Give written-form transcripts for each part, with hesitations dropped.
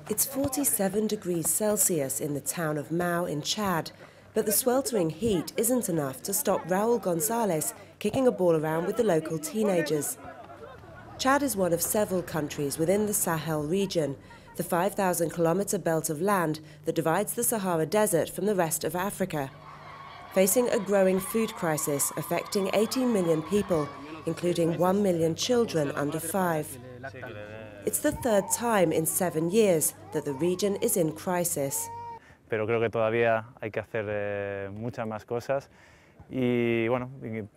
It's 47 degrees Celsius in the town of Mau in Chad, but the sweltering heat isn't enough to stop Raúl González kicking a ball around with the local teenagers. Chad is one of several countries within the Sahel region, the 5,000-kilometre belt of land that divides the Sahara Desert from the rest of Africa. Facing a growing food crisis affecting 18 million people, including 1 million children under 5. It's the third time in 7 years that the region is in crisis. Pero creo que todavía hay que hacer muchas más cosas y bueno,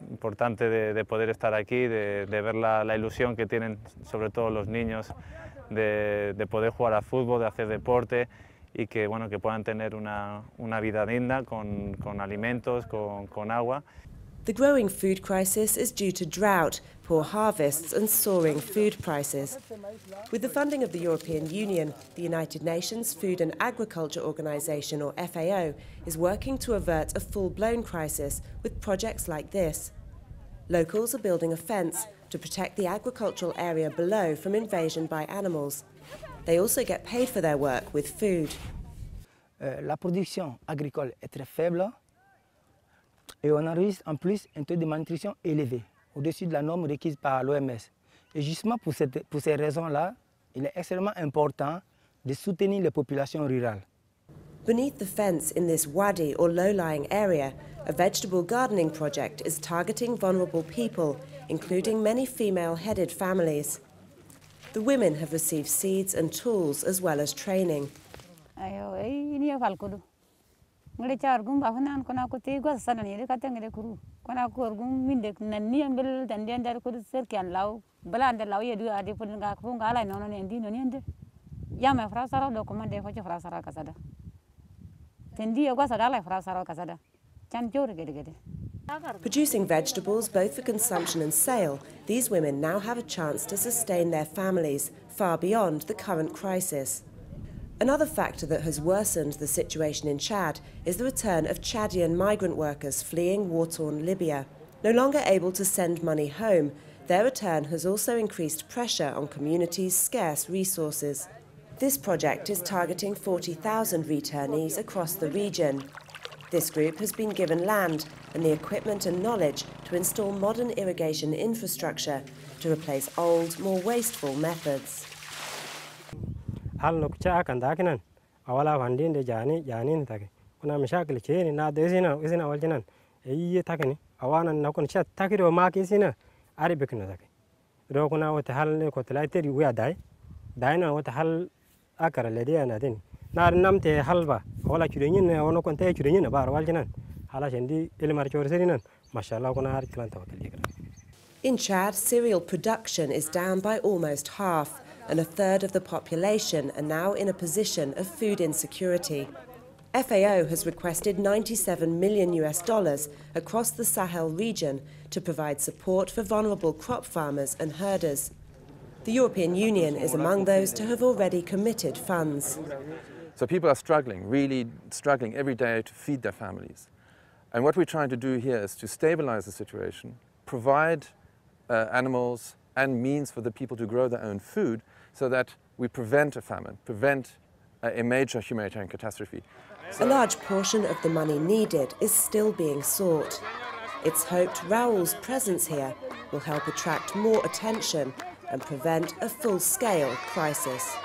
importante de poder estar aquí, de ver la ilusión que tienen sobre todo los niños de poder jugar a fútbol, de hacer deporte y que bueno, que puedan tener una vida digna con alimentos, con agua. The growing food crisis is due to drought, poor harvests and soaring food prices. With the funding of the European Union, the United Nations Food and Agriculture Organization, or FAO, is working to avert a full-blown crisis with projects like this. Locals are building a fence to protect the agricultural area below from invasion by animals. They also get paid for their work with food. La production agricole est très faible. Et on enregistre en plus un taux de malnutrition élevé, au-dessus de la norme requise par l'OMS. Et justement pour ces raisons-là, il est extrêmement important de soutenir les populations rurales. Beneath the fence in this wadi or low-lying area, a vegetable gardening project is targeting vulnerable people, including many female-headed families. The women have received seeds and tools as well as training. ngere char gum ba hanan kona ko te gos sanan yede ka tengere kuru kona ko gum minde nan ni ambel tan den dar ko ser kan law bala andar law yedu ade pun nga ko nga la nono ne ndi no nende ya me fra sara do ko mande ko fra sara kasada tendi e gosa dala fra sara kasada chan jor gede. Producing vegetables both for consumption and sale, these women now have a chance to sustain their families far beyond the current crisis. Another factor that has worsened the situation in Chad is the return of Chadian migrant workers fleeing war-torn Libya. No longer able to send money home, their return has also increased pressure on communities' scarce resources. This project is targeting 40,000 returnees across the region. This group has been given land and the equipment and knowledge to install modern irrigation infrastructure to replace old, more wasteful methods. hal no cha kan dakinan awala vandin de jani take kuna mishakil cheni na desina isina waljinan eyi takini awana na kun cha takiro ma kisina ari bekina take do kuna wata hal ne ko tlaiteri wiya dai na wata hal akara lediya na din na namte halba wala churenyin ne wono kon te churenyin ba waljinan hala shendi ilmar chorserinan mashallah kuna har klanta wakali. In Chad, cereal production is down by almost half, and a third of the population are now in a position of food insecurity. FAO has requested $97 million across the Sahel region to provide support for vulnerable crop farmers and herders. The European Union is among those to have already committed funds. So people are struggling, really struggling every day to feed their families. And what we're trying to do here is to stabilize the situation, provide animals and means for the people to grow their own food so that we prevent a famine, prevent a major humanitarian catastrophe. A large portion of the money needed is still being sought. It's hoped Raúl's presence here will help attract more attention and prevent a full-scale crisis.